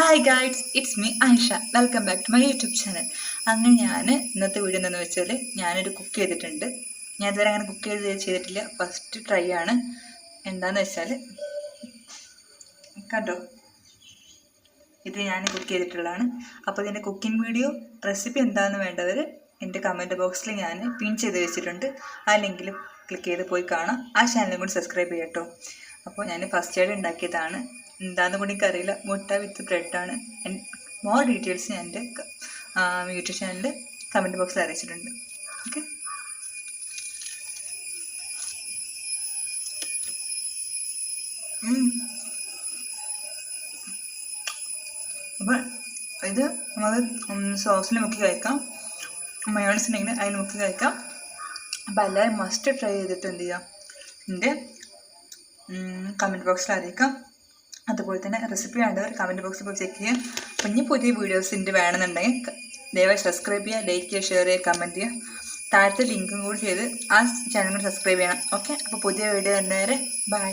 Hi guys, it's me Ayisha. Welcome back to my YouTube channel. അങ്ങനെ ഞാൻ ഇന്നത്തെ video എന്താണെന്ന് വെച്ചാൽ ഞാനൊരു കുക്ക് ചെയ്തിട്ടുണ്ട്. ഞാൻ ഇതുവരെ അങ്ങനെ കുക്ക് ചെയ്തിട്ടില്ല, ഫസ്റ്റ് ട്രൈ ആണ്. എന്താണെന്ന് വെച്ചാൽ കണ്ടോ, ഇത് ഞാൻ കുക്ക് ചെയ്തിട്ടുള്ളതാണ്. അപ്പോൾ ഇതിൻ്റെ കുക്കിംഗ് വീഡിയോ റെസിപ്പി എന്താണെന്ന് വേണ്ടവർ എൻ്റെ കമൻറ്റ് ബോക്സിൽ ഞാൻ പിൻ ചെയ്ത് വെച്ചിട്ടുണ്ട്. ആ ലിങ്കിൽ ക്ലിക്ക് ചെയ്ത് പോയി കാണാം. ആ ചാനലും കൂടി സബ്സ്ക്രൈബ് ചെയ്യട്ടോ. അപ്പോൾ ഞാൻ ഫസ്റ്റ് ആയിട്ട് ഉണ്ടാക്കിയതാണ്. എന്താണെന്ന് കൂടി എനിക്കറിയില്ല. മുട്ട വിത്ത് ബ്രെഡാണ്. മോർ ഡീറ്റെയിൽസ് ഞാൻ എൻ്റെ യൂട്യൂബ് ചാനലിൽ കമൻറ്റ് ബോക്സിൽ അറിയിച്ചിട്ടുണ്ട്. ഓക്കെ, അപ്പോൾ ഇത് നമുക്ക് സോസിൽ മുക്കി കഴിക്കാം, മയോണൈസ് ഉണ്ടെങ്കിൽ അതിൽ മുക്കി കഴിക്കാം. അപ്പോൾ എല്ലാവരും മസ്റ്റ് ട്രൈ ചെയ്തിട്ട് എന്ത് ചെയ്യാം, എൻ്റെ കമൻറ്റ് ബോക്സിൽ അറിയിക്കാം. അതുപോലെ തന്നെ റെസിപ്പി വേണ്ടവർ കമൻറ്റ് ബോക്സിൽ പോയി ചെക്ക് ചെയ്യാം. അപ്പം ഇനി പുതിയ വീഡിയോസിൻ്റെ വേണമെന്നുണ്ടെങ്കിൽ ദയവായി സബ്സ്ക്രൈബ് ചെയ്യുക, ലൈക്ക് ചെയ്യുക, ഷെയർ ചെയ്യുക, കമൻറ്റ് ചെയ്യുക. താഴത്തെ ലിങ്കും കൂടി ചെയ്ത് ആ ചാനൽ കൂടി സബ്സ്ക്രൈബ് ചെയ്യണം. ഓക്കെ, അപ്പോൾ പുതിയ വീഡിയോ വരുന്നവരെ ബൈ.